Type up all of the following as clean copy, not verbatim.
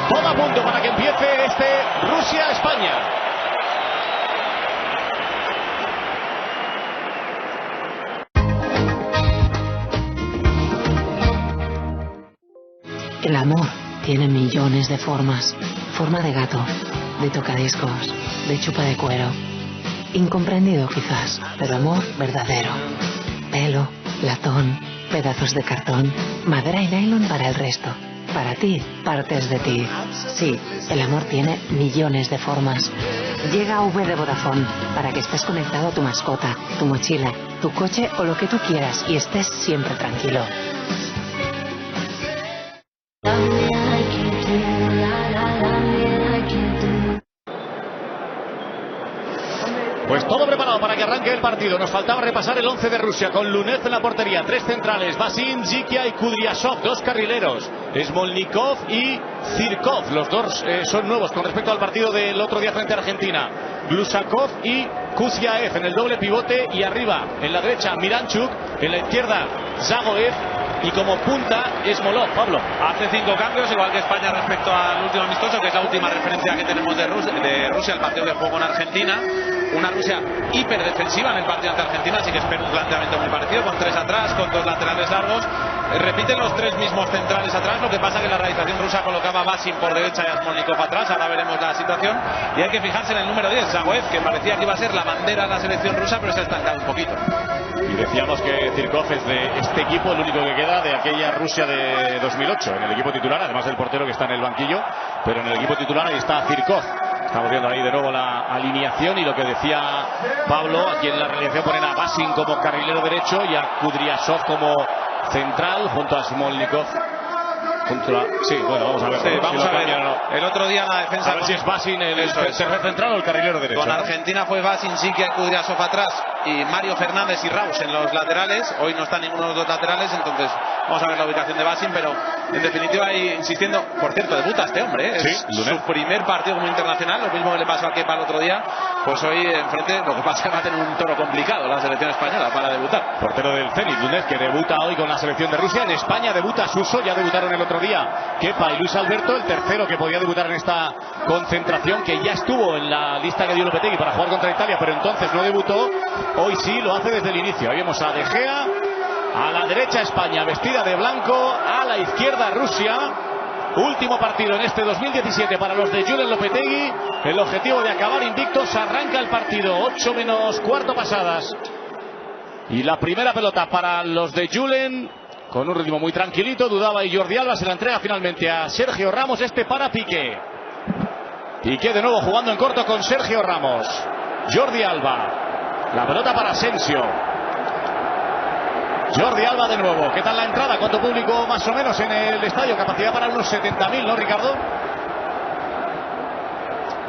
Todo a punto para que empiece este Rusia-España. El amor tiene millones de formas. Forma de gato, de tocadiscos, de chupa de cuero. Incomprendido quizás, pero amor verdadero. Pelo, latón, pedazos de cartón, madera y nylon para el resto. Para ti, partes de ti. Sí, el amor tiene millones de formas. Llega V de Vodafone para que estés conectado a tu mascota, tu mochila, tu coche o lo que tú quieras y estés siempre tranquilo. Pues todo preparado para que arranque el partido. Nos faltaba repasar el 11 de Rusia con Lunev en la portería, 3 centrales, Basin, Zikia y Kudryashov, 2 carrileros, Smolnikov y Zirkov. Los dos son nuevos con respecto al partido del otro día frente a Argentina. Glusakov y Kuzyaev en el doble pivote y arriba en la derecha Miranchuk, en la izquierda Zagoev y como punta Smolov. Pablo. Hace 5 cambios, igual que España respecto al último amistoso, que es la última referencia que tenemos de Rusia, el partido de juego en Argentina. Una Rusia hiperdefensiva en el partido ante Argentina, así que espero un planteamiento muy parecido, con 3 atrás, con 2 laterales largos. Repiten los 3 mismos centrales atrás, lo que pasa que la realización rusa colocaba a Basin por derecha y a Smolnikov atrás. Ahora veremos la situación. Y hay que fijarse en el número 10, Zagoev, que parecía que iba a ser la bandera de la selección rusa, pero se ha estancado un poquito. Y decíamos que Zirkov es de este equipo el único que queda de aquella Rusia de 2008, en el equipo titular, además del portero que está en el banquillo, pero en el equipo titular ahí está Zirkov. Estamos viendo ahí de nuevo la alineación y lo que decía Pablo, aquí en la realización ponen a Basin como carrilero derecho y a Kudryashov como central junto a Smolnikov. Sí, bueno, vamos a ver. Sí, vamos a ver. No. El otro día en la defensa. A ver si es Basin el tercer central o el carrilero derecho. Con Argentina fue Basin, Zikia y Kudryashov atrás y Mario Fernández y Raus en los laterales. Hoy no está ninguno de los 2 laterales, entonces vamos a ver la ubicación de Basin, pero en definitiva, y insistiendo, por cierto, debuta este hombre, ¿eh? Sí, es su primer partido como internacional, lo mismo que le pasó a Kepa el otro día. Pues hoy enfrente, lo que pasa es que va a tener un toro complicado la selección española para debutar. Portero del Zenit, Lunev, que debuta hoy con la selección de Rusia. En España debuta Suso, ya debutaron el otro día Kepa y Luis Alberto, el tercero que podía debutar en esta concentración, que ya estuvo en la lista que dio Lopetegui para jugar contra Italia, pero entonces no debutó. Hoy sí lo hace desde el inicio. Ahí vemos a De Gea, a la derecha España vestida de blanco, a la izquierda Rusia. Último partido en este 2017 para los de Julen Lopetegui. El objetivo de acabar invictos. Arranca el partido, 8 menos cuarto pasadas. Y la primera pelota para los de Julen, con un ritmo muy tranquilito. Dudaba y Jordi Alba se la entrega finalmente a Sergio Ramos. Este para Piqué. Piqué de nuevo jugando en corto con Sergio Ramos. Jordi Alba. La pelota para Asensio. Jordi Alba de nuevo. ¿Qué tal la entrada? ¿Cuánto público más o menos en el estadio? Capacidad para unos 70.000, ¿no, Ricardo?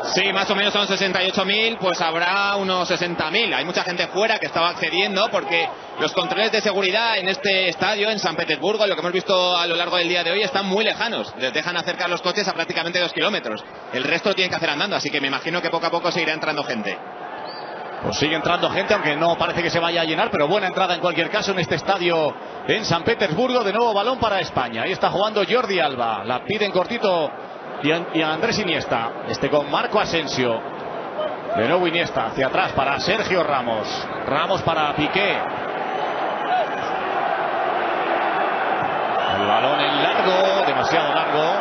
Sí, más o menos son 68.000, pues habrá unos 60.000. Hay mucha gente fuera que estaba accediendo porque los controles de seguridad en este estadio, en San Petersburgo, lo que hemos visto a lo largo del día de hoy, están muy lejanos. Les dejan acercar los coches a prácticamente 2 kilómetros. El resto lo tienen que hacer andando, así que me imagino que poco a poco seguirá entrando gente. Pues sigue entrando gente, aunque no parece que se vaya a llenar, pero buena entrada en cualquier caso en este estadio en San Petersburgo. De nuevo balón para España. Ahí está jugando Jordi Alba. La piden cortito y a Andrés Iniesta. Con Marco Asensio. De nuevo Iniesta hacia atrás para Sergio Ramos. Ramos para Piqué. El balón en largo, demasiado largo.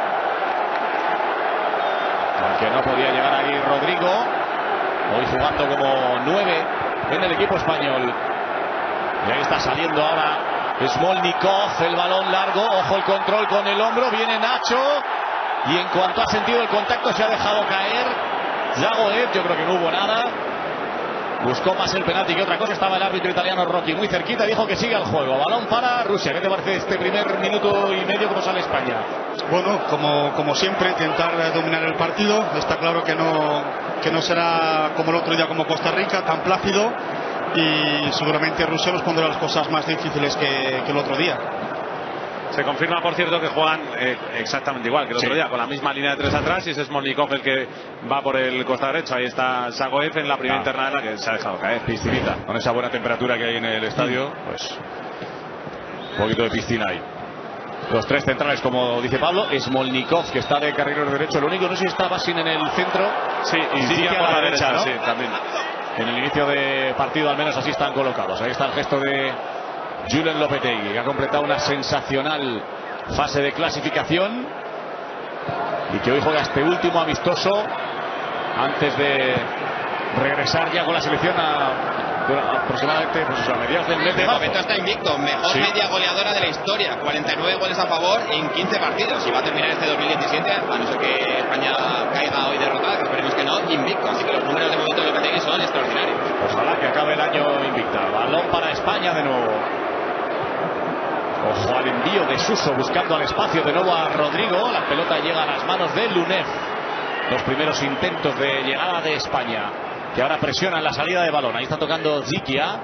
Aunque no podía llegar ahí Rodrigo. Hoy jugando como 9 en el equipo español. Y ahí está saliendo ahora Smolnikov. El balón largo. Ojo el control con el hombro. Viene Nacho. Y en cuanto ha sentido el contacto se ha dejado caer Zagoev. Yo creo que no hubo nada. Buscó más el penalti que otra cosa. Estaba el árbitro italiano Rocchi muy cerquita. Dijo que sigue al juego. Balón para Rusia. ¿Qué te parece este primer minuto y medio como sale España? Bueno, como siempre, intentar dominar el partido. Está claro que no será como el otro día, como Costa Rica, tan plácido. Y seguramente Rusia nos pondrá las cosas más difíciles que el otro día. Se confirma, por cierto, que juegan exactamente igual que el otro día, con la misma línea de 3 atrás, y es Smolnikov el que va por el costado derecho. Ahí está Zagoev en la primera internada, que se ha dejado caer. Piscinita, con esa buena temperatura que hay en el estadio, pues un poquito de piscina ahí. Los tres centrales, como dice Pablo, Smolnikov, que está de carrilero derecho. Lo único, no sé si está Basin en el centro. Sí, y Zikia a la derecha, ¿no? Sí, también. En el inicio de partido, al menos así están colocados. Ahí está el gesto de Julen Lopetegui, que ha completado una sensacional fase de clasificación y que hoy juega este último amistoso antes de regresar ya con la selección aproximadamente a mediados del mes de marzo. De momento está invicto, mejor media goleadora de la historia, 49 goles a favor en 15 partidos, y va a terminar este 2017, a no ser que España caiga hoy derrotada, que esperemos que no, invicto. Así que los números de momento de Lopetegui son extraordinarios. Ojalá que acabe el año invicta. Balón para España de nuevo. Ojo al envío de Suso buscando al espacio de nuevo a Rodrigo. La pelota llega a las manos de Lunev. Los primeros intentos de llegada de España, que ahora presionan la salida de balón. Ahí está tocando Zikia.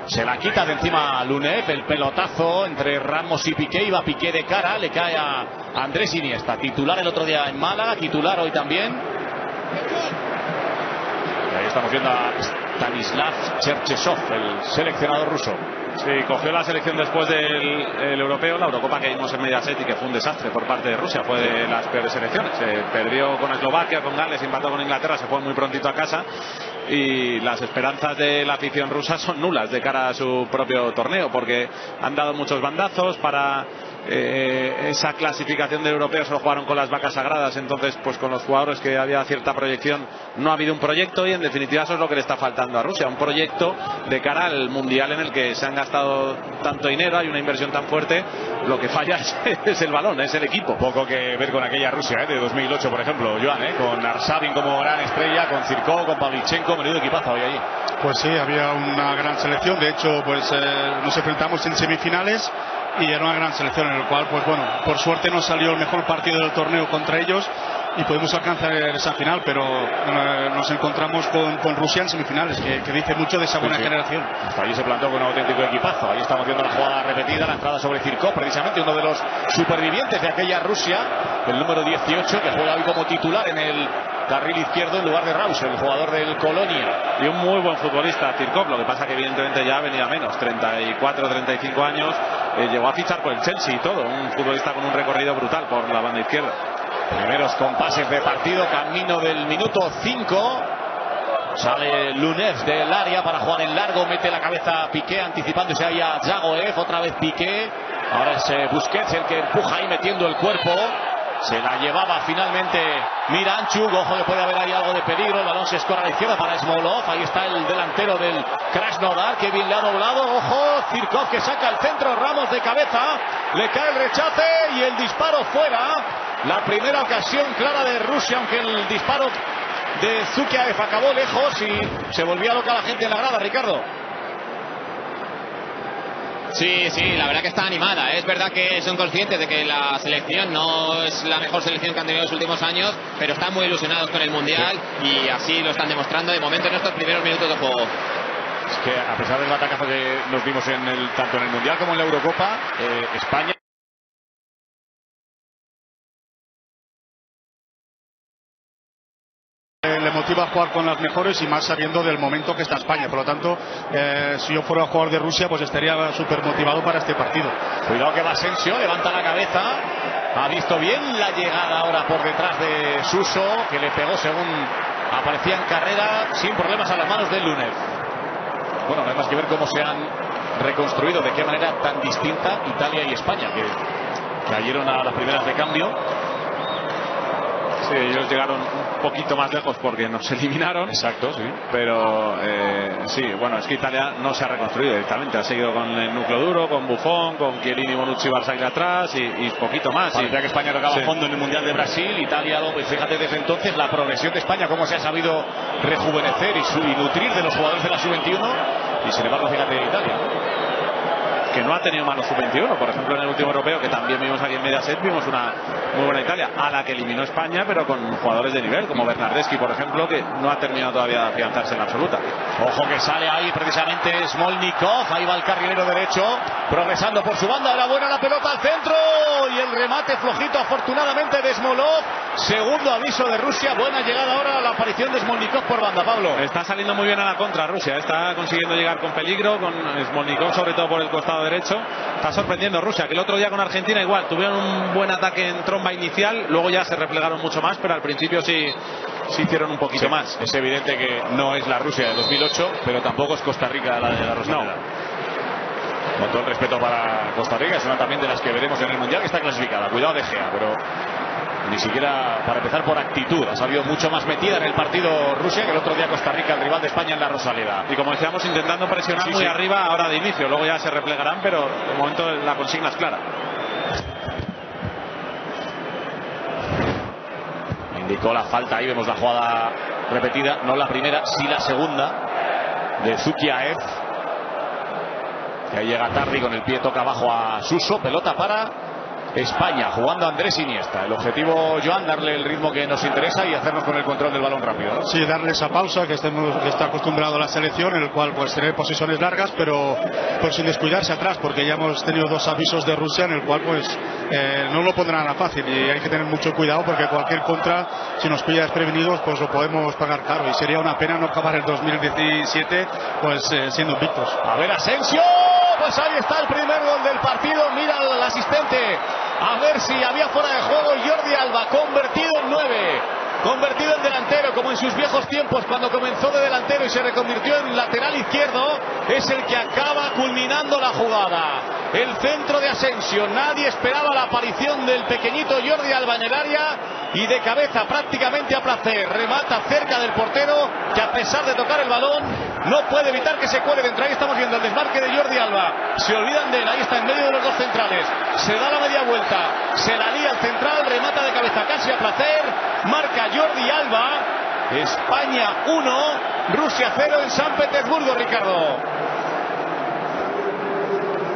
Se la quita de encima a Lunev. El pelotazo entre Ramos y Piqué. Iba Piqué de cara. Le cae a Andrés Iniesta. Titular el otro día en Málaga. Titular hoy también. Y ahí estamos viendo a Stanislav Cherchesov, el seleccionador ruso. Sí, cogió la selección después del europeo, la Eurocopa que vimos en Mediaset, y que fue un desastre por parte de Rusia. Fue de las peores selecciones. Se perdió con Eslovaquia, con Gales, empató con Inglaterra, se fue muy prontito a casa. Y las esperanzas de la afición rusa son nulas de cara a su propio torneo, porque han dado muchos bandazos para esa clasificación del europeo. Se lo jugaron con las vacas sagradas, entonces pues con los jugadores que había cierta proyección no ha habido un proyecto, y en definitiva eso es lo que le está faltando a Rusia, un proyecto de cara al mundial en el que se han gastado tanto dinero, hay una inversión tan fuerte. Lo que falla es el balón, es el equipo. Poco que ver con aquella Rusia de 2008, por ejemplo, Joan, con Arshavin como gran estrella, con Zirkov, con Pavlichenko. Menudo equipazo hoy allí. Pues sí, había una gran selección. De hecho, pues nos enfrentamos en semifinales y era una gran selección, en el cual, pues bueno, por suerte nos salió el mejor partido del torneo contra ellos y pudimos alcanzar esa final, pero nos encontramos con Rusia en semifinales, que dice mucho de esa buena generación. Hasta allí se plantó con un auténtico equipazo. Ahí estamos viendo la jugada repetida, la entrada sobre Zirkov, precisamente uno de los supervivientes de aquella Rusia, el número 18, que juega hoy como titular en el carril izquierdo en lugar de Raus, el jugador del Colonia. Y un muy buen futbolista, Zirkov. Lo que pasa que evidentemente ya venía menos, 34, 35 años, llegó a fichar por el Chelsea y todo. Un futbolista con un recorrido brutal por la banda izquierda. Primeros compases de partido, camino del minuto 5. Sale Lunev del área para jugar en largo, mete la cabeza Piqué, anticipándose ahí a Yagoev, otra vez Piqué. Ahora es Busquets el que empuja ahí metiendo el cuerpo. Se la llevaba finalmente Miranchuk. Ojo que puede haber ahí algo de peligro. El balón se escora a la izquierda para Smolov. Ahí está el delantero del Krasnodar, que bien le ha doblado. Ojo, Zirkov que saca el centro. Ramos de cabeza. Le cae el rechace y el disparo fuera. La primera ocasión clara de Rusia, aunque el disparo de Zukiev acabó lejos y se volvía loca la gente en la grada, Ricardo. Sí, la verdad que está animada. Es verdad que son conscientes de que la selección no es la mejor selección que han tenido en los últimos años, pero están muy ilusionados con el Mundial y así lo están demostrando de momento en estos primeros minutos de juego. Es que a pesar del batacazo que nos dimos tanto en el Mundial como en la Eurocopa, España le motiva a jugar con las mejores, y más sabiendo del momento que está España. Por lo tanto, si yo fuera jugador de Rusia, pues estaría súper motivado para este partido. Cuidado que va Asensio, levanta la cabeza, ha visto bien la llegada ahora por detrás de Suso, que le pegó según aparecía en carrera, sin problemas a las manos de Lunev. Bueno, no hay más que ver cómo se han reconstruido, de qué manera tan distinta Italia y España, que cayeron a las primeras de cambio. Sí, ellos llegaron un poquito más lejos porque nos eliminaron. Exacto, sí. Pero sí, bueno, es que Italia no se ha reconstruido directamente. Ha seguido con el núcleo duro, con Buffon, con Chiellini, Bonucci, Barzagli atrás y poquito más. Parecía que España tocaba fondo en el Mundial de Brasil. Italia, pues fíjate desde entonces la progresión de España, cómo se ha sabido rejuvenecer y nutrir de los jugadores de la sub-21. Y sin embargo, fíjate Italia, que no ha tenido malos sub-21, por ejemplo en el último europeo que también vimos aquí en Mediaset, vimos una muy buena Italia a la que eliminó España, pero con jugadores de nivel como Bernardeschi, por ejemplo, que no ha terminado todavía de afianzarse en absoluta. Ojo que sale ahí precisamente Smolnikov, ahí va el carrilero derecho progresando por su banda, era buena la pelota al centro y el remate flojito afortunadamente de Smolov. Segundo aviso de Rusia. Buena llegada ahora a la aparición de Smolnikov por banda, Pablo. Está saliendo muy bien a la contra Rusia. Está consiguiendo llegar con peligro, con Smolnikov sobre todo por el costado derecho. Está sorprendiendo Rusia, que el otro día con Argentina igual tuvieron un buen ataque en tromba inicial, luego ya se replegaron mucho más, pero al principio sí hicieron un poquito más. Es evidente que no es la Rusia de 2008, pero tampoco es Costa Rica la de la Rosaleda. No. Con todo el respeto para Costa Rica, es una también de las que veremos en el Mundial, que está clasificada. Cuidado de Gea, pero ni siquiera, para empezar, por actitud. Ha salido mucho más metida en el partido Rusia que el otro día Costa Rica, el rival de España en la Rosaleda. Y como decíamos, intentando presionar muy arriba ahora de inicio. Luego ya se replegarán, pero de momento la consigna es clara. Indicó la falta, ahí vemos la jugada repetida, no la primera, sí la segunda de Zukiaev, que ahí llega tarde y con el pie toca abajo a Suso. Pelota para España, jugando Andrés Iniesta. El objetivo, Joan, darle el ritmo que nos interesa y hacernos con el control del balón rápido, ¿no? Sí, darle esa pausa que está acostumbrado a la selección, en el cual pues tener posiciones largas, pero pues sin descuidarse atrás, porque ya hemos tenido dos avisos de Rusia en el cual pues no lo pondrán nada fácil y hay que tener mucho cuidado, porque cualquier contra, si nos pilla desprevenidos, pues lo podemos pagar caro y sería una pena no acabar el 2017 pues siendo invictos. A ver, Asensio, pues ahí está el primer gol del partido. Mira al asistente a ver si había fuera de juego. Jordi Alba, convertido en 9, convertido en delantero, como en sus viejos tiempos cuando comenzó de delantero y se reconvirtió en lateral izquierdo, es el que acaba culminando la jugada. El centro de Asensio, nadie esperaba la aparición del pequeñito Jordi Alba en el área, y de cabeza prácticamente a placer remata cerca del portero, que a pesar de tocar el balón no puede evitar que se cuele dentro. Ahí estamos viendo el desmarque de Jordi Alba, se olvidan de él, ahí está en medio de los dos centrales, se da la media vuelta, se la lía al central, remata de cabeza casi a placer, marca Jordi Alba. España 1, Rusia 0 en San Petersburgo, Ricardo.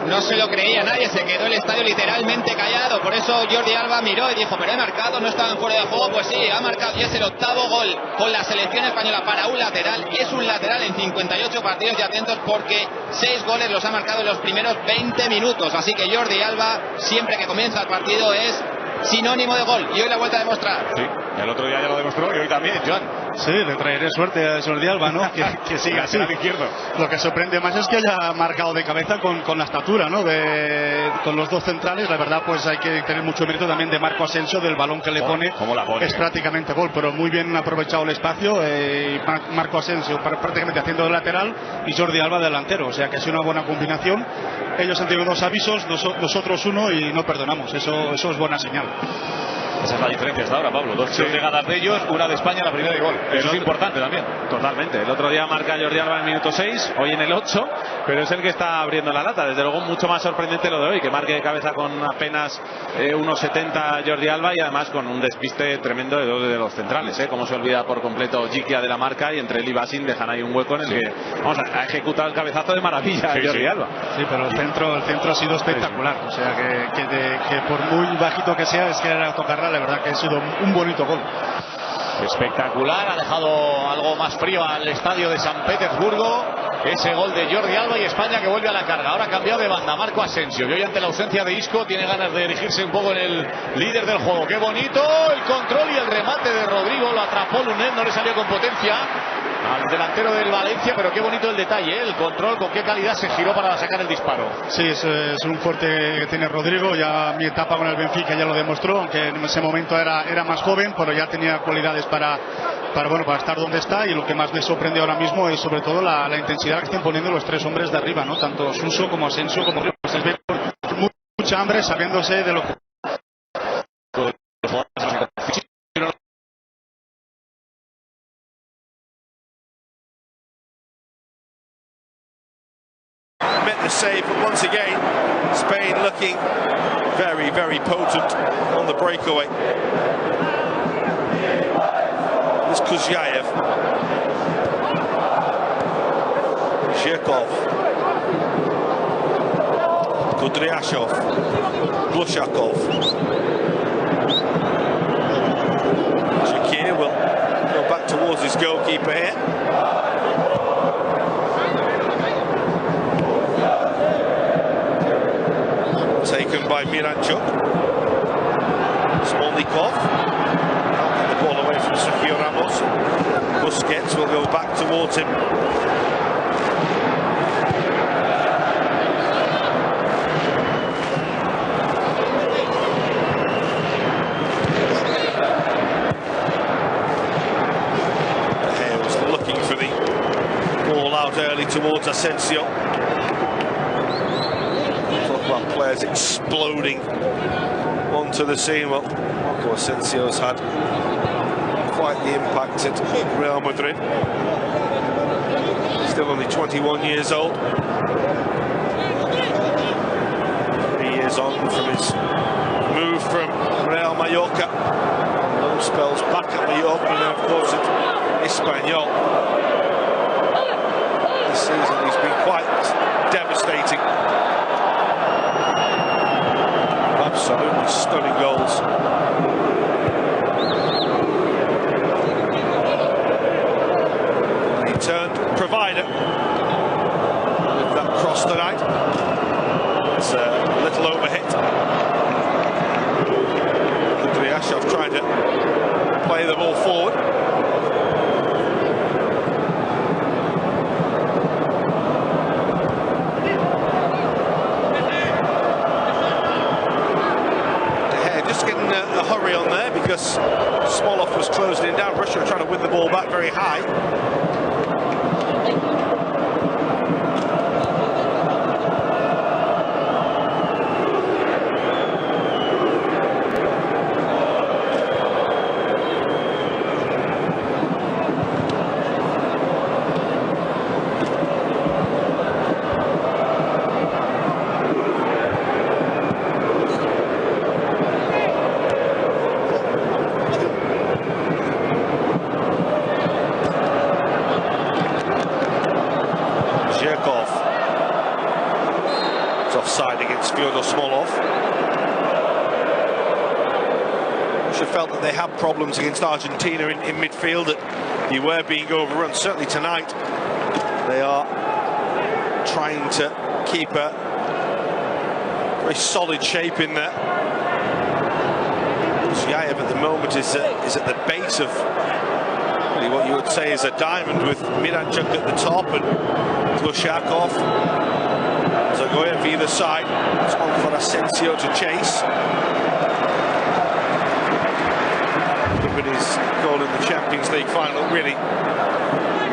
No se lo creía nadie, se quedó el estadio literalmente callado. Por eso Jordi Alba miró y dijo, pero he marcado, no estaban fuera de juego. Pues sí, ha marcado y es el octavo gol con la selección española para un lateral. Es un lateral en 58 partidos, y atentos porque 6 goles los ha marcado en los primeros 20 minutos. Así que Jordi Alba, siempre que comienza el partido, es sinónimo de gol, y hoy la vuelta a demostrar. Sí, el otro día ya lo demostró y hoy también, Joan. Sí, le traeré suerte a Jordi Alba, ¿no? que siga así. Izquierdo. Lo que sorprende más es que haya marcado de cabeza con la estatura, ¿no? Con los dos centrales. La verdad, pues hay que tener mucho mérito también de Marco Asensio, del balón que le pone. ¿Cómo la pone? Es prácticamente gol, pero muy bien aprovechado el espacio. Marco Asensio prácticamente haciendo de lateral y Jordi Alba delantero. O sea que ha sido una buena combinación. Ellos han tenido 2 avisos, nosotros 1, y no perdonamos. Eso es buena señal. Esa es la diferencia hasta ahora, Pablo. 2 llegadas de ellos, una de España, la primera de gol. Eso es importante también. Totalmente. El otro día marca Jordi Alba en el minuto 6, hoy en el 8, pero es el que está abriendo la lata. Desde luego mucho más sorprendente lo de hoy, que marque de cabeza con apenas 1,70 Jordi Alba, y además con un despiste tremendo de 2 de los centrales. Como se olvida por completo Jiquia de la marca, y entre él y Basin dejan ahí un hueco en el que vamos a ejecutar el cabezazo de maravilla Jordi Alba. Sí, pero el centro ha sido espectacular. O sea que por muy bajito que sea, es que era tocarla. La verdad que ha sido un bonito gol. Espectacular, ha dejado algo más frío al estadio de San Petersburgo ese gol de Jordi Alba, y España que vuelve a la carga. Ahora ha cambiado de banda Marco Asensio, que hoy ante la ausencia de Isco tiene ganas de dirigirse un poco en el líder del juego. ¡Qué bonito! El control y el remate de Rodrigo, lo atrapó Lunet, no le salió con potencia al delantero del Valencia, pero qué bonito el detalle, el control, con qué calidad se giró para sacar el disparo. Sí, es un fuerte que tiene Rodrigo. Ya mi etapa con el Benfica ya lo demostró, aunque en ese momento era más joven, pero ya tenía cualidades para estar donde está. Y lo que más me sorprende ahora mismo es sobre todo la intensidad que están poniendo los 3 hombres de arriba, ¿no? Tanto Suso como Asensio como mucha hambre, sabiéndose de lo que the save, but once again Spain looking very, very potent on the breakaway. It's Kuzyaev, Zhirkov, Kudryashov, Glushakov. Shakir will go back towards his goalkeeper here. Taken by Miranchuk. Smolnikov. Can't get the ball away from Sergio Ramos. Busquets will go back towards him. Early towards Asensio. Talk about players exploding onto the scene. Well, Marco Asensio's had quite the impact at Real Madrid. Still only 21 years old. 3 years on from his move from Real Mallorca. Loan spells back at Mallorca and of course at Espanyol. This season he's been quite devastating. Absolutely stunning goals. And he turned provider with that cross tonight. It's a little overhit. Kudryashov trying to play the ball forward. A hurry on there because Smolov was closing it down. Russia trying to win the ball back very high. Offside against Fyodor Smolov. Russia felt that they had problems against Argentina in midfield, that they were being overrun. Certainly tonight they are trying to keep a very solid shape in there. Zyayev at the moment is at the base of really what you would say is a diamond, with Miranchuk at the top and Glushakov. Zagoyev either side. It's on for Asensio to chase. But his goal in the Champions League final really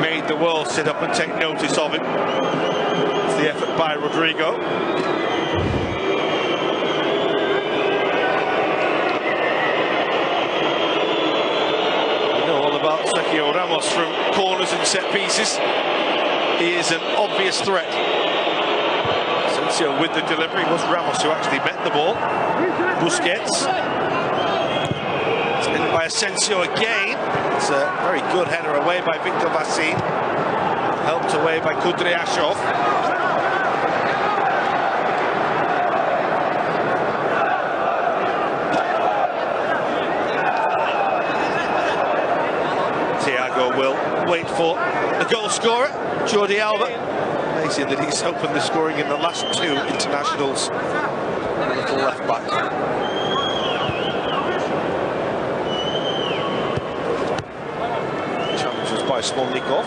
made the world sit up and take notice of it. It's the effort by Rodrigo. You know all about Sergio Ramos from corners and set pieces. He is an obvious threat. With the delivery, it was Ramos who actually met the ball. Busquets. It's ended by Asensio again. It's a very good header away by Victor Vassin. Helped away by Kudryashov. Thiago will wait for the goal scorer, Jordi Alba. Amazing that he's opened the scoring in the last two internationals. Little left back. Challenge was by Smolnikov.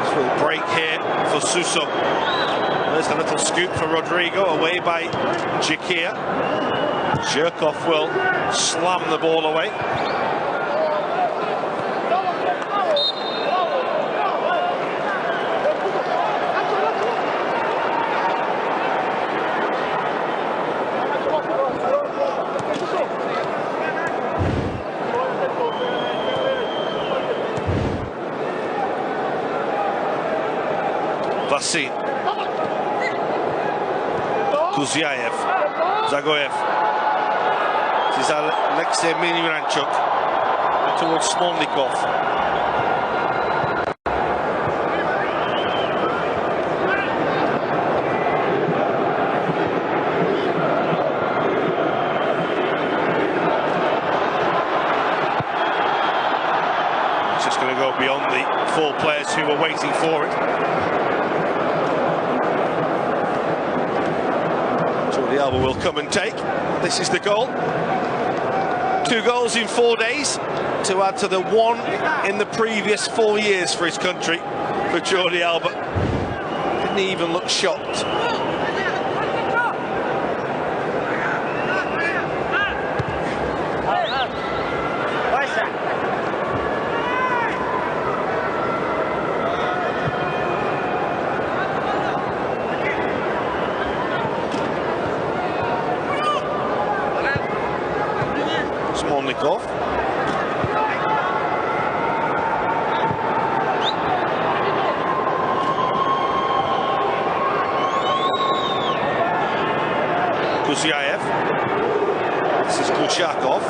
This will break here for Suso. There's a little scoop for Rodrigo, away by Jakir. Zhirkov will slam the ball away. Vassin. Kuzyaev, Zagoyev. This is Alexei Miranchuk towards Smolnikov. go beyond the 4 players who were waiting for it. Jordi Alba will come and take. This is the goal. 2 goals in 4 days to add to the 1 in the previous 4 years for his country. For Jordi Alba, didn't even look shocked. Smolnikov. Kuzyaev. This is Glushakov.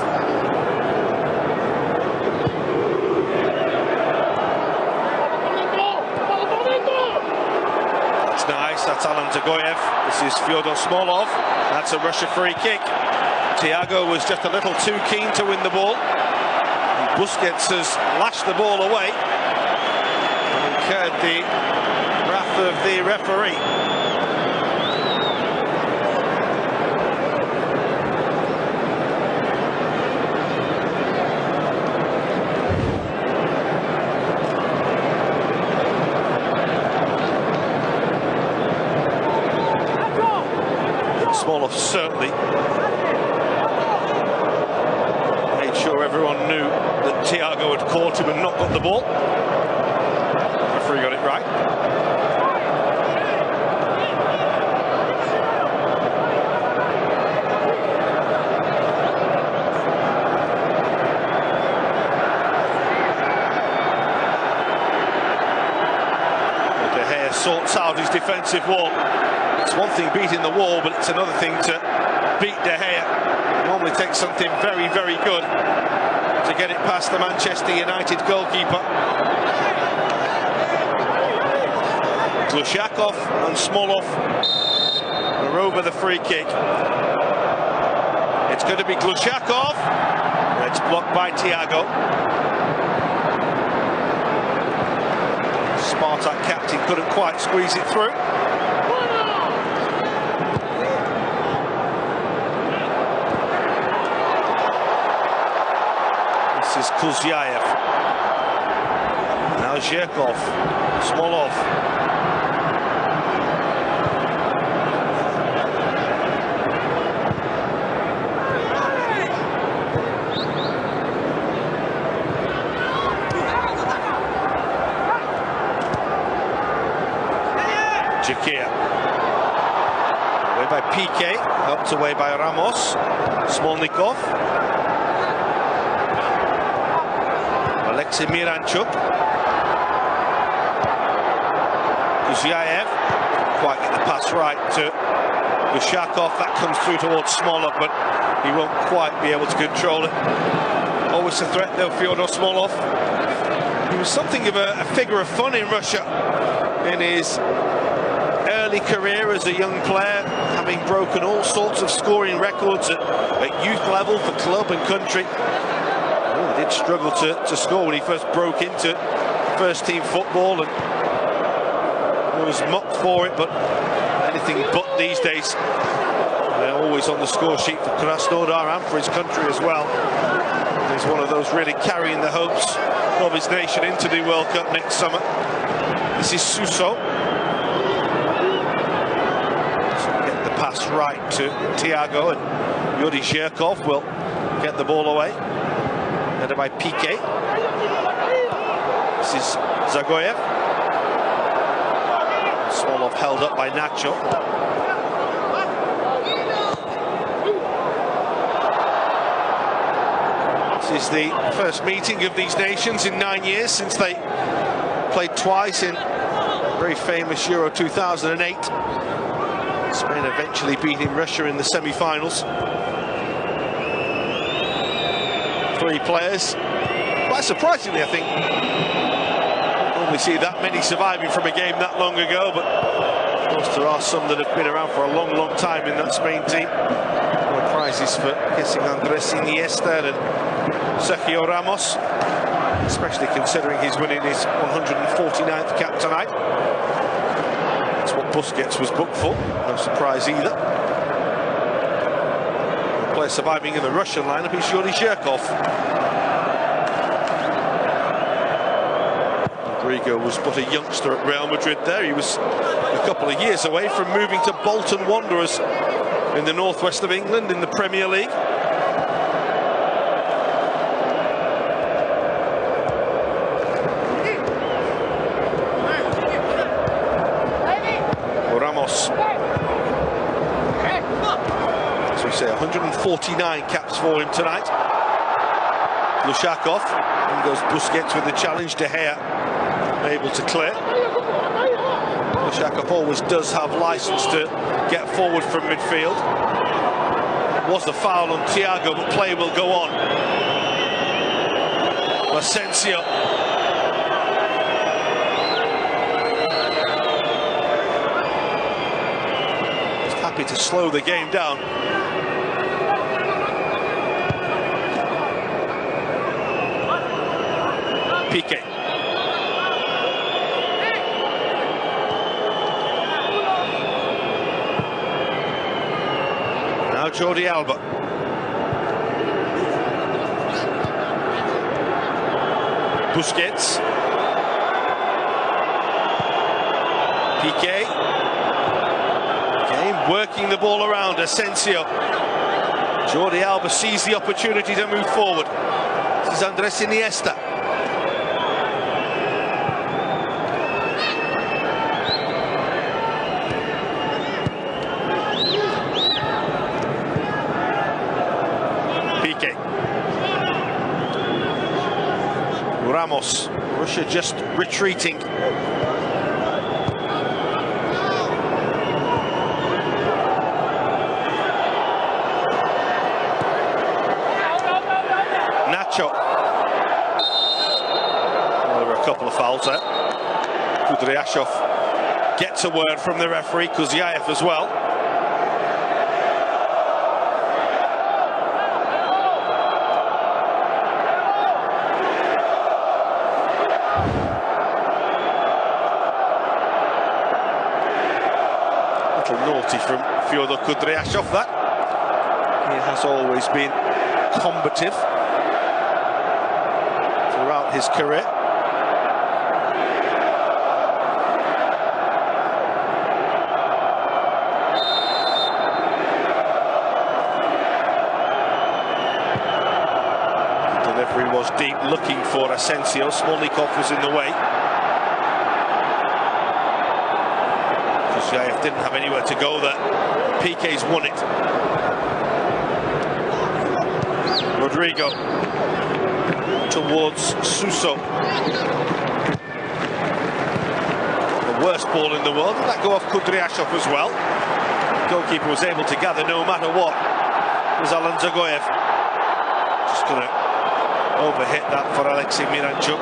That's nice. That's Alan Zagoyev. This is Fyodor Smolov. That's a Russia free kick. Thiago was just a little too keen to win the ball. And Busquets has lashed the ball away and incurred the wrath of the referee. Smolov certainly made sure everyone knew that Thiago had caught him and not got the ball. The referee got it right. De Gea sorts out his defensive wall. It's one thing beating the wall, but it's another thing to beat De Gea. It normally takes something very, very good to get it past the Manchester United goalkeeper. Glushakov and Smolov are over the free kick. It's going to be Glushakov. It's blocked by Thiago. Spartak captain couldn't quite squeeze it through. This is Kuzyaev. Now Zhirkov. Smolov. Jakir. Away by Piqué, helped away by Ramos. Smolnikov. Alexei Miranchuk. Kuzyaev. Quite get the pass right to Glushakov. That comes through towards Smolov, but he won't quite be able to control it. Always a threat though, Fyodor Smolov. He was something of a figure of fun in Russia in his early career as a young player, having broken all sorts of scoring records at youth level for club and country. He did struggle to score when he first broke into first team football and was mocked for it, but anything but these days. They're always on the score sheet for Krasnodar and for his country as well. He's one of those really carrying the hopes of his nation into the World Cup next summer. This is Suso. Get the pass right to Thiago, and Yuri Zhirkov will get the ball away. Headed by Piqué. This is Zagoyev. Smolov held up by Nacho. This is the first meeting of these nations in 9 years since they played twice in very famous Euro 2008. Spain eventually beating Russia in the semi-finals. 3 players. Quite surprisingly, I think. Normally see that many surviving from a game that long ago, but of course there are some that have been around for a long, long time in that Spain team. More prizes for kissing Andres Iniesta and Sergio Ramos. especially considering he's winning his 149th cap tonight. That's what Busquets was booked for, no surprise either. The player surviving in the Russian lineup is Yuri Zhirkov. Rodrigo was but a youngster at Real Madrid there. He was a couple of years away from moving to Bolton Wanderers in the northwest of England in the Premier League. Ramos. As we say, 149 caps for him tonight. Glushakov. In goes Busquets with the challenge. De Gea able to clear. Glushakov always does have license to get forward from midfield. Was the foul on Thiago, but play will go on. Asensio. Just happy to slow the game down. Piqué. Now Jordi Alba. Busquets. Piqué. Game working the ball around. Asensio. Jordi Alba sees the opportunity to move forward. This is Andres Iniesta. Ramos. Russia just retreating. Nacho. Well, there were a couple of fouls there. Kudryashov gets a word from the referee, Kuzyaev as well. Naughty from Fyodor Kudryashov, that. He has always been combative throughout his career. The delivery was deep, looking for Asensio. Smolnikov was in the way. Kuzyaev didn't have anywhere to go there. Piqué's won it. Rodrigo towards Suso. The worst ball in the world. Did that go off Kudryashov as well? The goalkeeper was able to gather no matter what. It was Alan Zagoyev. Just going to overhit that for Alexei Miranchuk.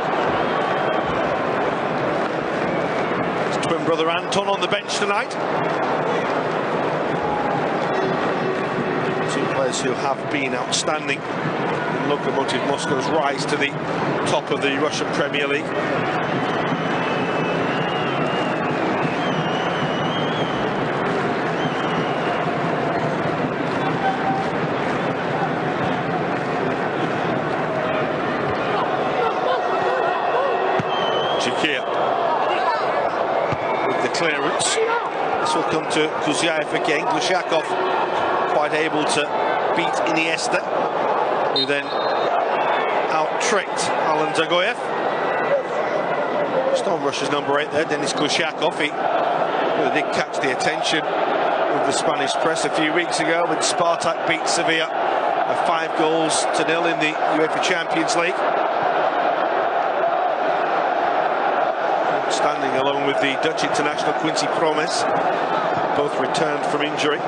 Twin brother Anton on the bench tonight. Two players who have been outstanding in Lokomotiv Moscow's rise to the top of the Russian Premier League. Shakir. Clearance. This will come to Kuzyaev again. Glushakov quite able to beat Iniesta, who then out-tricked Alan Zagoyev. Just on Russia's number 8 there, Denis Glushakov. He really did catch the attention of the Spanish press a few weeks ago when Spartak beat Sevilla 5-0 in the UEFA Champions League. Standing along with the Dutch international Quincy Promes, both returned from injury.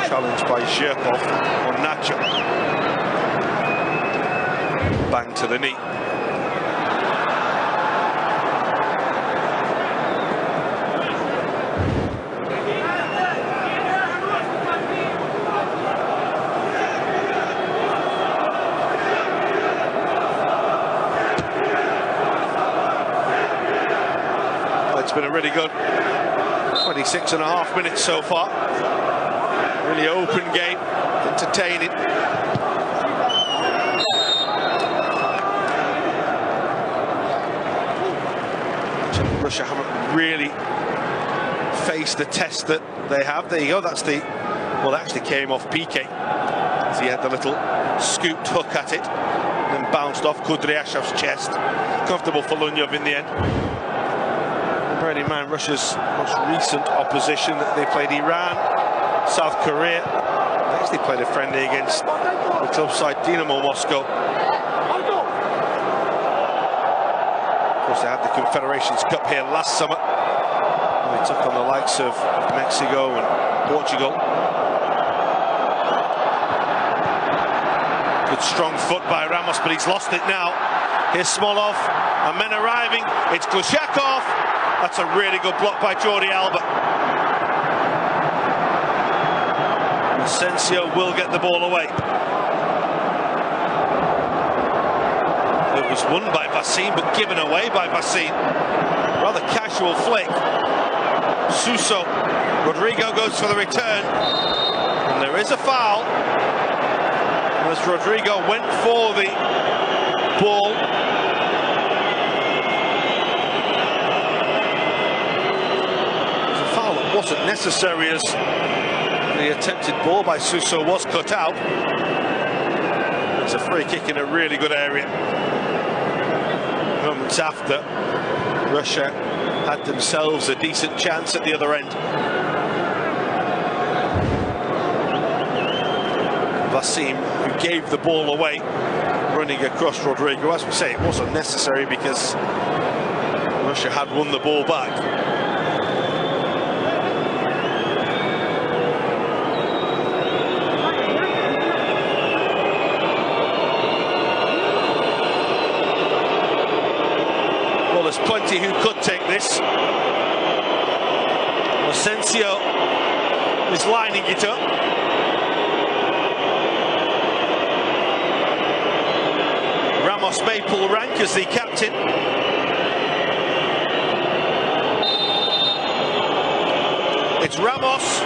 Challenged by Zhirkov on Nacho. Bang to the knee. pretty good. 26.5 minutes so far. Really open game, entertaining. Russia haven't really faced the test that they have. There you go, that's the, well, it actually came off Piqué. So he had the little scooped hook at it, then bounced off Kudryashev's chest. Comfortable for Lunyov in the end. Bearing in mind Russia's most recent opposition, that they played Iran, South Korea. They actually played a friendly against the club side Dynamo Moscow. Of course, they had the Confederations Cup here last summer. They took on the likes of Mexico and Portugal. Good strong foot by Ramos, but he's lost it now. Here's Smolov, and men arriving. It's Glushakov. That's a really good block by Jordi Alba. Asensio will get the ball away. It was won by Vassin, but given away by Vassin. Rather casual flick. Suso. Rodrigo goes for the return. And there is a foul. As Rodrigo went for the ball. It was a foul that wasn't necessary, as the attempted ball by Suso was cut out. It's a free kick in a really good area. Moments after, Russia had themselves a decent chance at the other end. Vassim, who gave the ball away, running across Rodrigo. As we say, it wasn't necessary because Russia had won the ball back. Plenty who could take this. Asensio is lining it up. Ramos may pull rank as the captain. It's Ramos.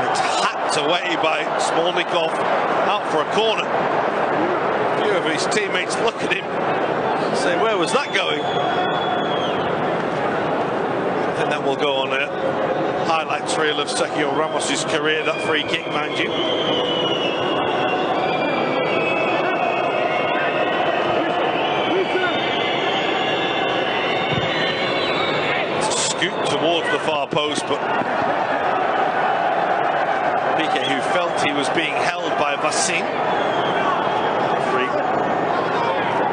It's hacked away by Smolnikov, out for a corner. A few of his teammates look at him, say, where was that going? I think that will go on a highlights reel of Sergio Ramos's career, that free kick, mind you. It's a scoop towards the far post, but Piqué, who felt he was being held by Vassin,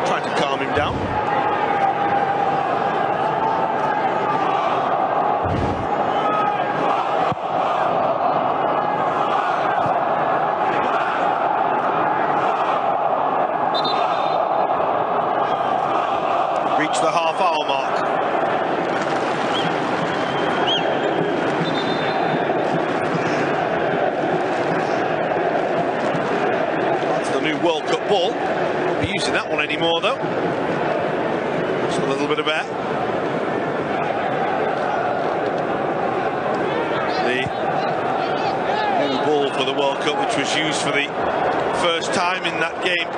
trying to calm him down. Reach the half-hour mark. That's the new World Cup ball. Won't be using that one anymore, though. Just a little bit of air. The new ball for the World Cup, which was used for the first time in that game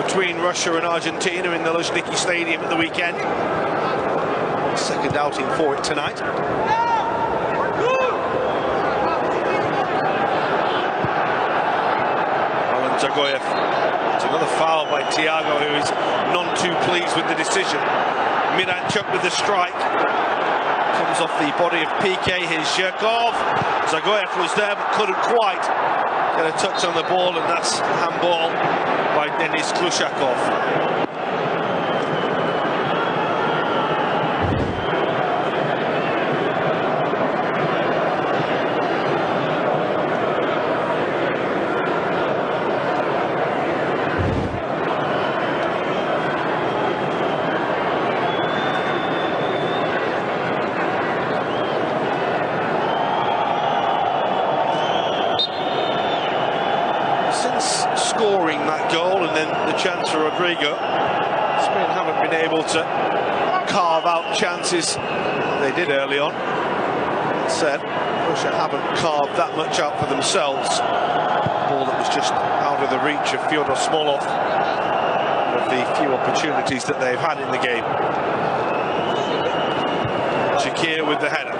between Russia and Argentina in the Luzhniki Stadium at the weekend. Second outing for it tonight. Alan Zagoyev. It's another foul by Thiago, who is none too pleased with the decision. Miranchuk with the strike. Comes off the body of Piqué. Here's Zhirkov. Zagoyev was there but couldn't quite get a touch on the ball, and that's handball by Denis Glushakov. Scoring that goal and then the chance for Rodrigo, Spain haven't been able to carve out chances. They did early on. That said, Russia haven't carved that much out for themselves. Ball that was just out of the reach of Fyodor Smolov, of the few opportunities that they've had in the game. Shakir with the header.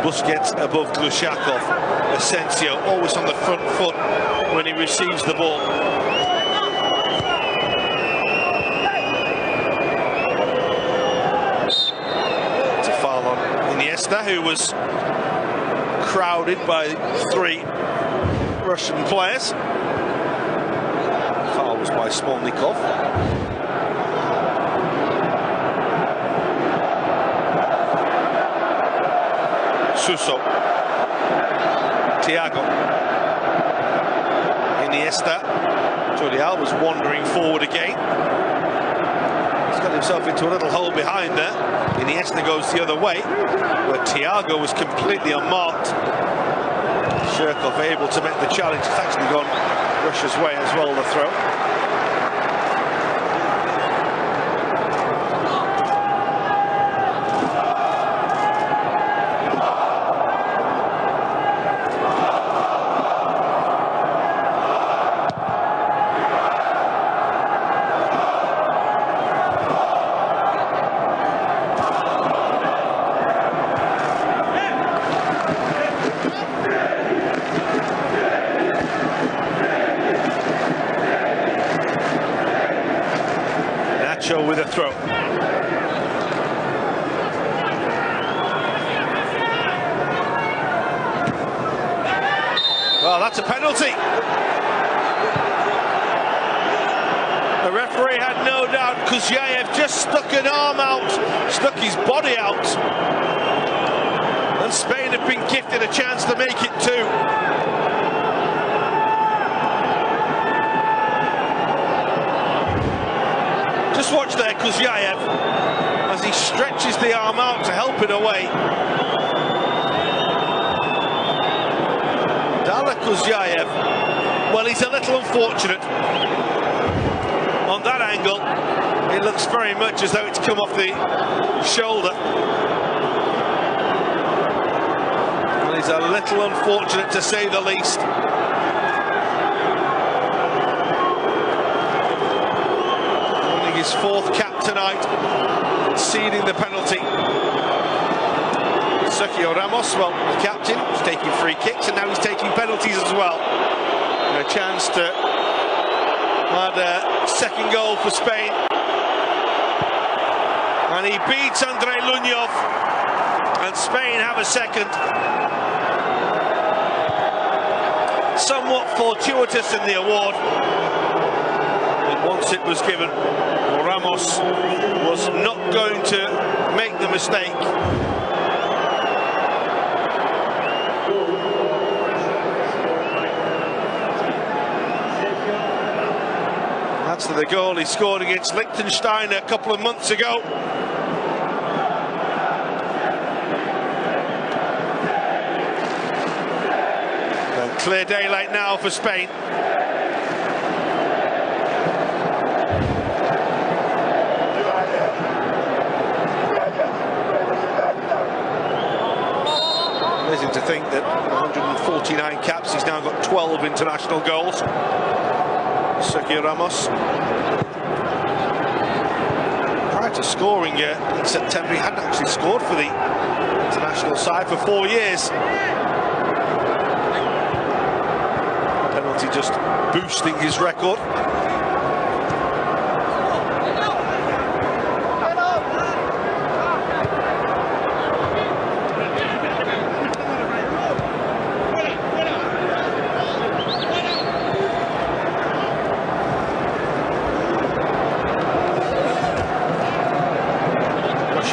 Busquets above Glushakov. Asensio always on the front foot when he receives the ball. It's a foul on Iniesta, who was crowded by 3 Russian players. The foul was by Smolnikov. Suso, Thiago, Iniesta. Jordi Alba's wandering forward again. He's got himself into a little hole behind there. Iniesta goes the other way, where Thiago was completely unmarked. Shirkov able to make the challenge. It's actually gone Russia's way as well, the throw. With a throw. Well, that's a penalty. The referee had no doubt. Kuzyaev just stuck an arm out, stuck his body out. And Spain have been gifted a chance to make it 2. Just watch there, Kuzyaev, as he stretches the arm out to help it away. Dala Kuzyaev, well, he's a little unfortunate. On that angle, it looks very much as though it's come off the shoulder. And he's a little unfortunate, to say the least. His 4th cap tonight, conceding the penalty. Sergio Ramos, well, the captain, was taking free kicks, and now he's taking penalties as well. And a chance to add a 2nd goal for Spain. And he beats Andrei Lunyov, and Spain have a 2nd. Somewhat fortuitous in the award. Once it was given, Ramos was not going to make the mistake. That's the goal he scored against Liechtenstein a couple of months ago. And clear daylight now for Spain. Amazing to think that 149 caps, he's now got 12 international goals. Sergio Ramos. Prior to scoring in September, he hadn't actually scored for the international side for 4 years. Penalty just boosting his record.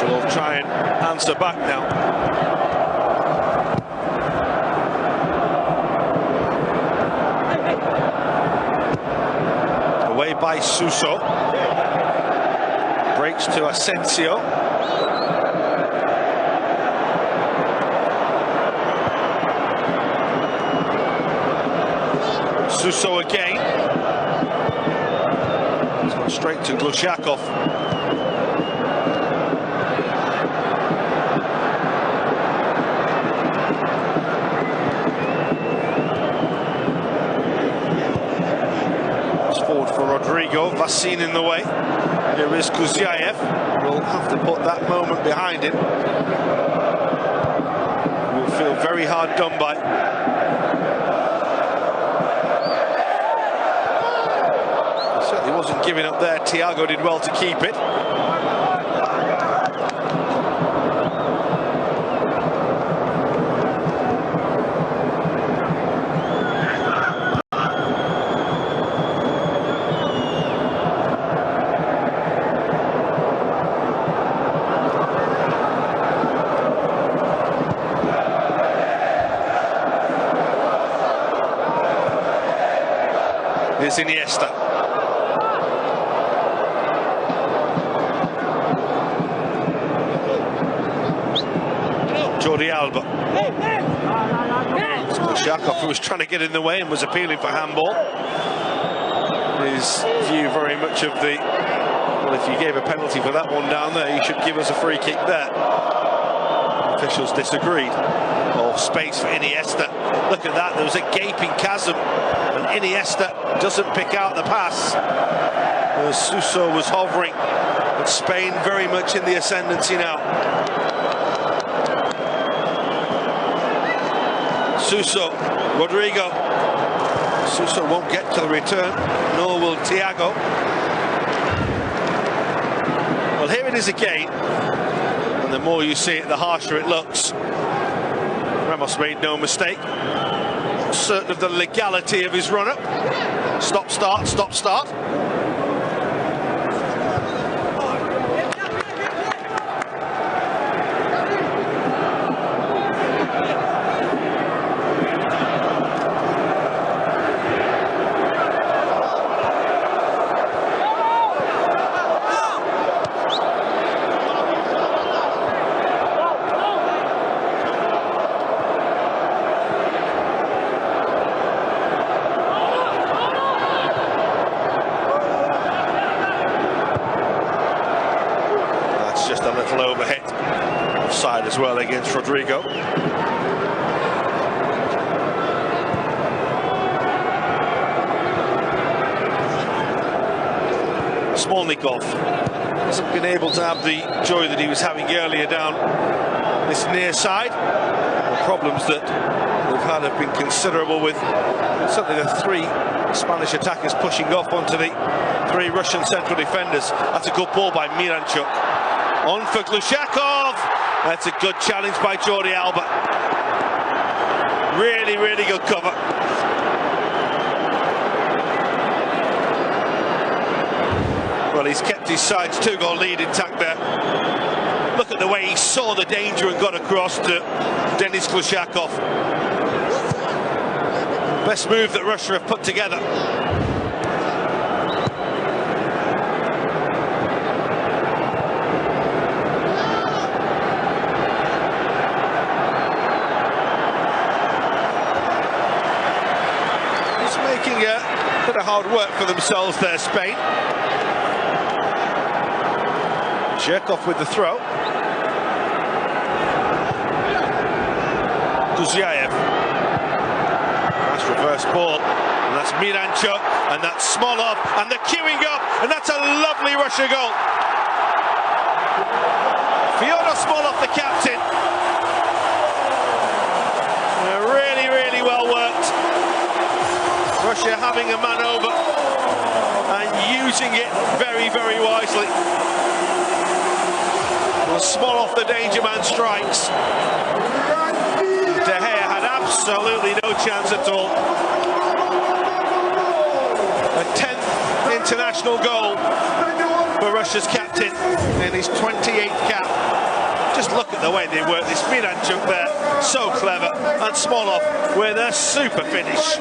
Will try and answer back now. Away by Suso. Breaks to Asensio. Suso again. He's gone straight to Glushakov. seen in the way. Here is Kuzyaev. Will have to put that moment behind him. Will feel very hard done by. He certainly wasn't giving up there. Thiago did well to keep it. Here's Iniesta. Jordi Alba. Sklushakov, who was trying to get in the way and was appealing for handball. His view very much of the, well, if you gave a penalty for that one down there, you should give us a free kick there. Officials disagreed. Oh, space for Iniesta. Look at that, there was a gaping chasm, and Iniesta doesn't pick out the pass. Suso was hovering, but Spain very much in the ascendancy now. Suso, Rodrigo. Suso won't get to the return, nor will Thiago. Well, here it is again, and the more you see it, the harsher it looks. Ramos made no mistake. Certain of the legality of his run-up. Stop, start, stop, start. Just a little overhit. Offside as well against Rodrigo. Smolnikov hasn't been able to have the joy that he was having earlier down this near side. The problems that they've had have been considerable, with certainly the three Spanish attackers pushing off onto the three Russian central defenders. That's a good ball by Miranchuk. On for Glushakov. That's a good challenge by Jordi Alba. Really, really good cover. Well, he's kept his side's 2-goal lead intact there. Look at the way he saw the danger and got across to Denis Glushakov. Best move that Russia have put together. Making a bit of hard work for themselves there, Spain. Zhirkov with the throw. Kuzyaev. That's reverse ball. And that's Miranchuk. And that's Smolov. And the queuing up. And that's a lovely Russia goal. Fyodor Smolov, the captain. Really, really well worked. Russia having a man over and using it very, very wisely. Well, Smolov, the danger man, strikes. De Gea had absolutely no chance at all. A 10th international goal for Russia's captain in his 28th cap. Just look at the way they work this. Miranchuk there, so clever, and Smolov with a super finish.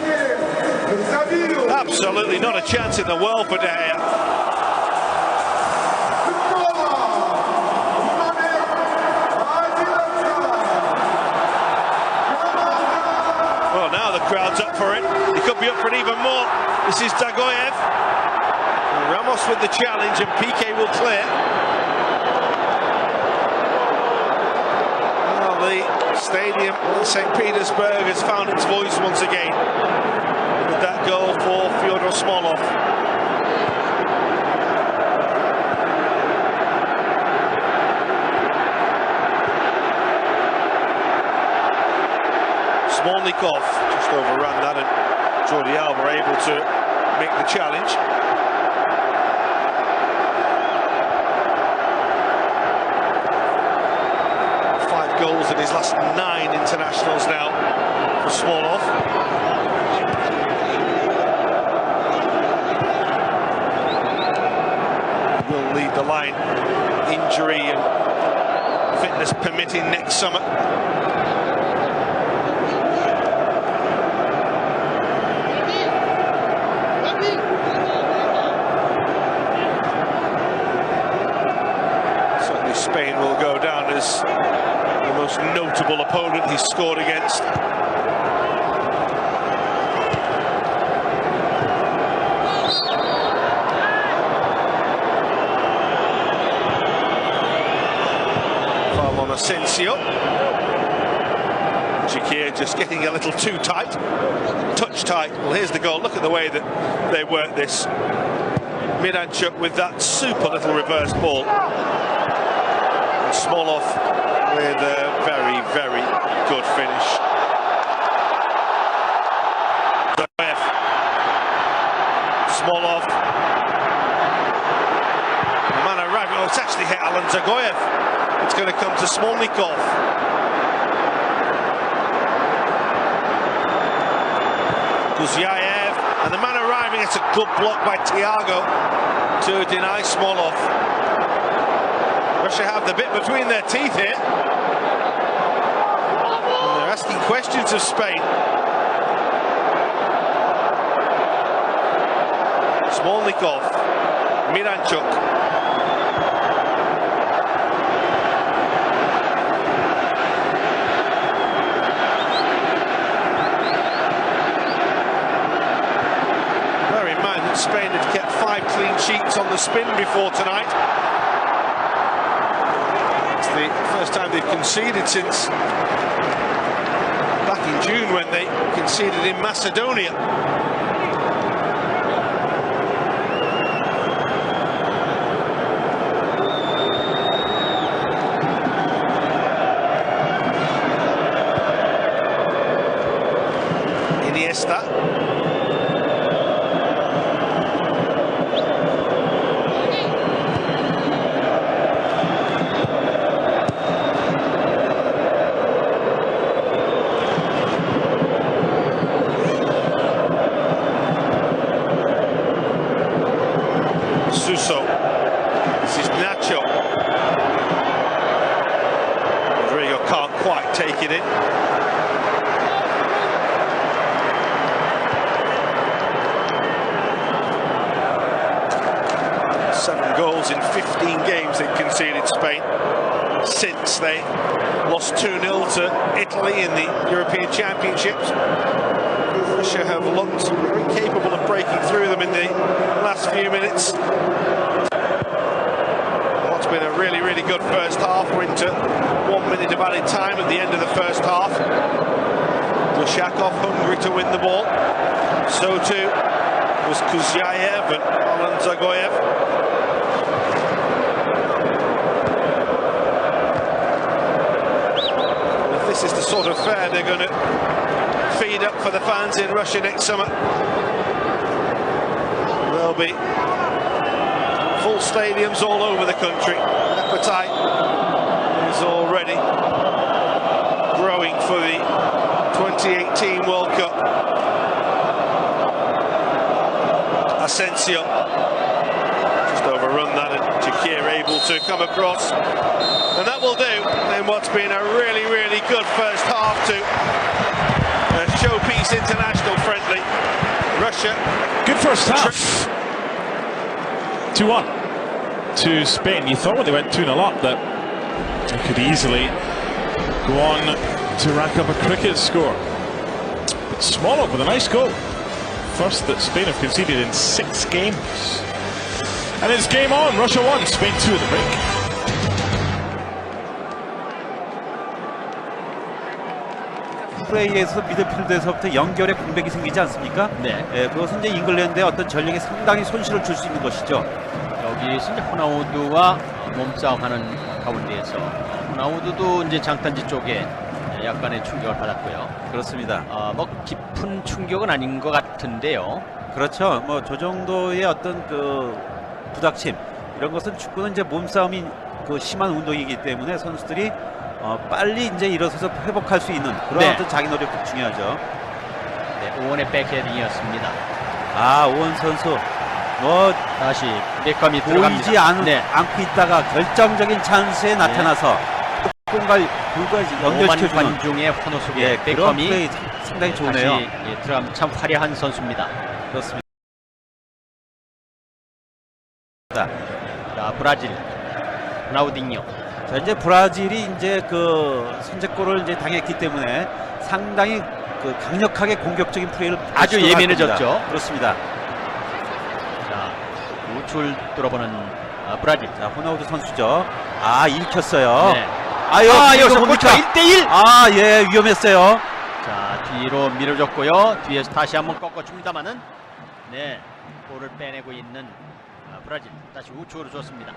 Absolutely not a chance in the world for De Gea. Well, now the crowd's up for it. He could be up for it even more. This is Dagoyev. Ramos with the challenge, and Piqué will clear. Well, the stadium in St. Petersburg has found its voice once again with that goal for Fyodor Smolov. Smolnikov just overran that, and Jordi Alba able to make the challenge. Goals in his last 9 internationals now for Smolov. Will lead the line, injury and fitness permitting, next summer. Certainly Spain will go down as the most notable opponent he's scored against. Foul on Asensio. Shaqiri just getting a little too tight, touch tight. Well, here's the goal. Look at the way that they work this. Miranchuk with that super little reverse ball. And Smolov with a very, very good finish. Smolov. The man arriving. Oh, it's actually hit Alan Zagoyev. It's going to come to Smolnikov. Kuzyaev. And the man arriving, it's a good block by Thiago to deny Smolov. Russia have the bit between their teeth here. And they're asking questions of Spain. Smolnikov, Miranchuk. Bear in mind that Spain had kept 5 clean sheets on the spin before tonight. The first time they've conceded since back in June when they conceded in Macedonia. Iniesta. Suso. This is Nacho. Rodrigo can't quite take it in. Seven goals in 15 games they've conceded, Spain, since they lost 2-0 to Italy in the European Championships. Russia have looked very capable of breaking through them in the last few minutes. What's been a really, really good first half. We're into 1 minute of added time at the end of the first half. Ushakov hungry to win the ball. So too was Kuzyaev and Alan Zagoyev. If this is the sort of fare they're going to feed up for the fans in Russia next summer, there'll be full stadiums all over the country. Appetite is already growing for the 2018 World Cup. Asensio just overrun that, and Shaqiri able to come across, and that will do in what's been a really, really good first half to a showpiece international friendly. Russia. Good first half. 2-1 to Spain. You thought when they went 2-0 up that they could easily go on to rack up a cricket score. But Smolov with a nice goal. First that Spain have conceded in 6 games. And it's game on. Russia 1, Spain 2 at the break. 플레이에서 미드필드에서부터 연결의 공백이 생기지 않습니까? 네. 그것은 이제 잉글랜드의 어떤 전력에 상당히 손실을 줄 수 있는 것이죠. 여기에서 이제 호나우두와 몸싸움하는 가운데에서 호나우두도 이제 장단지 쪽에 약간의 충격을 받았고요. 그렇습니다. 뭐 깊은 충격은 아닌 것 같은데요. 그렇죠. 뭐 저 정도의 어떤 그 부닥침 이런 것은 축구는 이제 몸싸움이 그 심한 운동이기 때문에 선수들이 빨리 이제 일어서서 회복할 수 있는 그런 네. 어떤 자기 노력도 중요하죠. 네, 오원의 백헤딩이었습니다. 오원 선수 뭐 다시 베컴이 보이지 들어갑니다. 네. 않고 있다가 결정적인 찬스에 나타나서 공갈 불과 5만 연결시켜주는 관중의 환호 속에 예, 그런 베컴이 플레이 상당히 좋네요. 다시 들어가면 참 화려한 선수입니다. 그렇습니다. 자, 브라질 라우딩요. 자, 이제 브라질이 이제 그 선제골을 이제 당했기 때문에 상당히 그 강력하게 공격적인 플레이를 아주 시도할 예민해졌죠. 겁니다. 그렇습니다. 자, 우출 뚫어보는 브라질. 자, 호나우두 선수죠. 읽혔어요. 네. 여기서 뭡니까? 1대1. 예, 위험했어요. 자, 뒤로 밀어줬고요. 뒤에서 다시 한번 꺾어줍니다만은 네, 볼을 빼내고 있는 브라질. 다시 우측으로 줬습니다.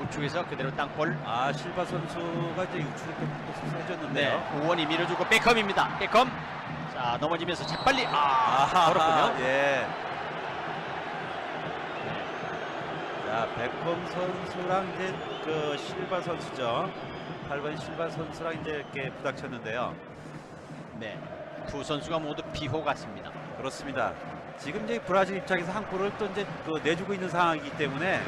우측에서 그대로 땅볼. 실바 선수가 이제 우측을 또 해줬는데요. 네, 오원이 밀어주고 베컴입니다. 베컴. 자, 넘어지면서 재빨리 어렵군요. 예. 자, 베컴 선수랑 이제 그 실바 선수죠. 8번 실바 선수랑 이제 이렇게 부닥쳤는데요. 네, 두 선수가 모두 비호 같습니다. 그렇습니다. 지금 이제 브라질 입장에서 한 골을 또 이제 그 내주고 있는 상황이기 때문에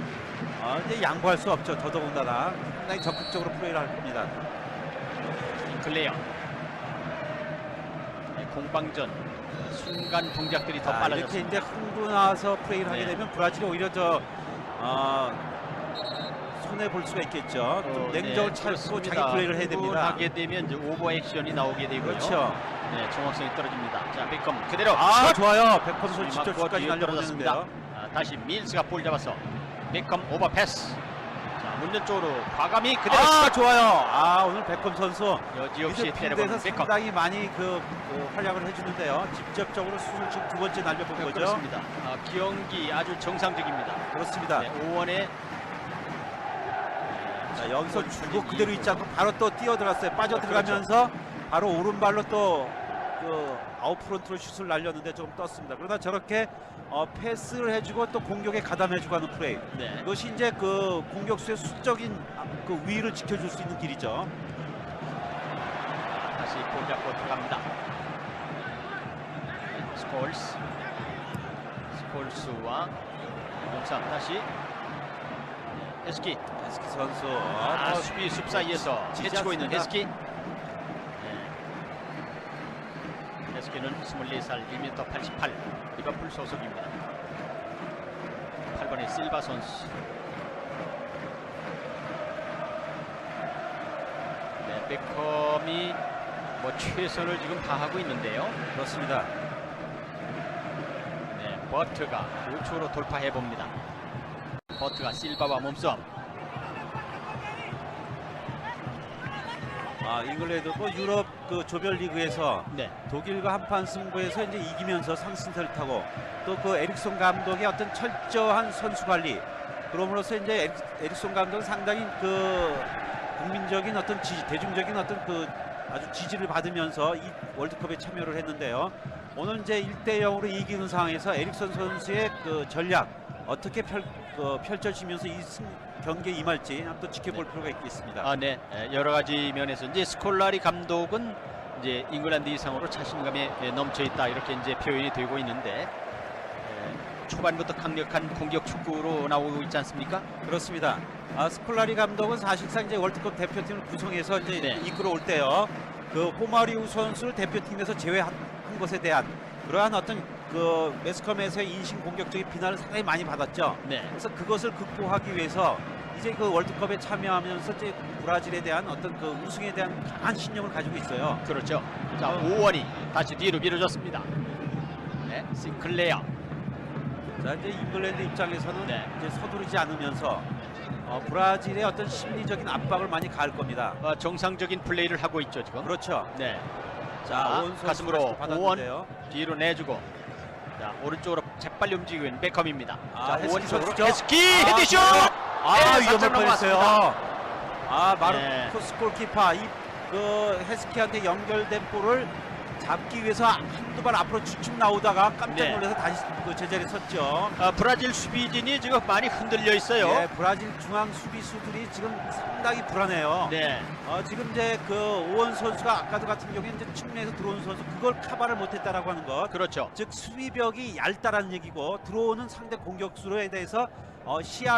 이제 양보할 수 없죠. 더더군다나 상당히 적극적으로 플레이를 할 겁니다. 클레어. 네, 공방전 순간 동작들이 더 이렇게 빨라졌습니다. 이제 흥분해서 플레이를 하게 네. 되면 브라질이 오히려 손해 볼 수가 있겠죠. 좀 냉정을 찾고 자기 플레이를 해야 됩니다. 하게 되면 이제 오버 액션이 나오게 되고요. 그렇죠. 네, 정확성이 떨어집니다. 자, 베컴 그대로. 좋아요. 베컴 선수 직접 맞고 끝까지 뒤에 날려보냈는데요. 떨어졌습니다. 다시 밀스가 볼 잡아서 베컴 오버 패스. 자, 문전 쪽으로 과감히 그대로. 좋아요. 오늘 베컴 선수 여지없이 미드필드에서 때려보는 베컴. 상당히 많이 그 활약을 해주는데요. 직접적으로 수를 지금 두 번째 날려본 거죠. 그렇습니다. 경기 아주 정상적입니다. 그렇습니다. 네, 오원의 자, 여기서 주고 그대로 있지 않고 바로 또 뛰어들었어요. 빠져들어가면서 바로 오른발로 또 그 아웃프론트로 슛을 날렸는데 조금 떴습니다. 그러나 저렇게 패스를 해주고 또 공격에 가담해주고 하는 플레이. 네. 이것이 이제 그 공격수의 수적인 그 위를 지켜줄 수 있는 길이죠. 다시 볼 잡고 들어갑니다. 스콜스와 용상 다시 헤스키 선수 수비 숲 사이에서 해치고 있는 헤스키. 헤스키는 24살 1m 88 리버풀 소속입니다. 8번의 실바 선수. 네, 베컴이 뭐 최선을 지금 다하고 있는데요. 그렇습니다. 네, 버트가 우측으로 돌파해 봅니다. 버트가 실바와 몸싸움. 잉글랜드 유럽 그 조별리그에서 네. 독일과 한판 승부에서 이제 이기면서 상승세를 타고 또 그 에릭сон 감독의 어떤 철저한 선수 관리, 그럼으로써 이제 에릭son 감독은 상당히 그 국민적인 어떤 지지, 대중적인 어떤 그 아주 지지를 받으면서 이 월드컵에 참여를 했는데요. 오늘 이제 1대0으로 이기는 상황에서 에릭son 선수의 그 전략 어떻게 펼쳐지면서 이 경기에 임할지 또 지켜볼 필요가 있겠습니다. 네. 여러 가지 면에서 이제 스콜라리 감독은 이제 잉글랜드 이상으로 자신감에 넘쳐 있다 이렇게 이제 표현이 되고 있는데 초반부터 강력한 공격 축구로 나오고 있지 않습니까? 그렇습니다. 스콜라리 감독은 사실상 이제 월드컵 대표팀을 구성해서 이제 네. 이끌어 올 때요. 그 호마리우 선수를 대표팀에서 제외한 것에 대한 그러한 어떤 그 매스컴에서의 인신 공격적인 비난을 상당히 많이 받았죠. 네. 그래서 그것을 극복하기 위해서 이제 그 월드컵에 참여하면서 이제 브라질에 대한 어떤 그 우승에 대한 강한 신념을 가지고 있어요. 그렇죠. 자, 오원이 다시 뒤로 밀어줬습니다. 네, 싱클레어. 자, 이제 잉글랜드 입장에서는 네. 이제 서두르지 않으면서 브라질의 어떤 심리적인 압박을 많이 가할 겁니다. 정상적인 플레이를 하고 있죠 지금. 그렇죠. 네. 자, 자, 가슴으로 받았는데요. 오원 뒤로 내주고, 자 오른쪽으로 재빨리 움직이고 있는 베컴입니다. 자, 오원 쪽으로 선수죠? 헤스키 헤드슛. 위험할 뻔했어요. 마르코스 네. 골키퍼 이 그 헤스키한테 연결된 볼을 잡기 위해서 한두 발 앞으로 쭉쭉 나오다가 깜짝 네. 놀라서 다시 그 제자리에 섰죠. 브라질 수비진이 지금 많이 흔들려 있어요. 예, 브라질 중앙 수비수들이 지금 상당히 불안해요. 네. 지금 이제 그 오원 선수가 아까도 같은 경우에 이제 측면에서 들어오는 선수 그걸 커버를 못했다라고 하는 것. 그렇죠. 즉 수비벽이 얇다라는 얘기고 들어오는 상대 공격수에 대해서 시야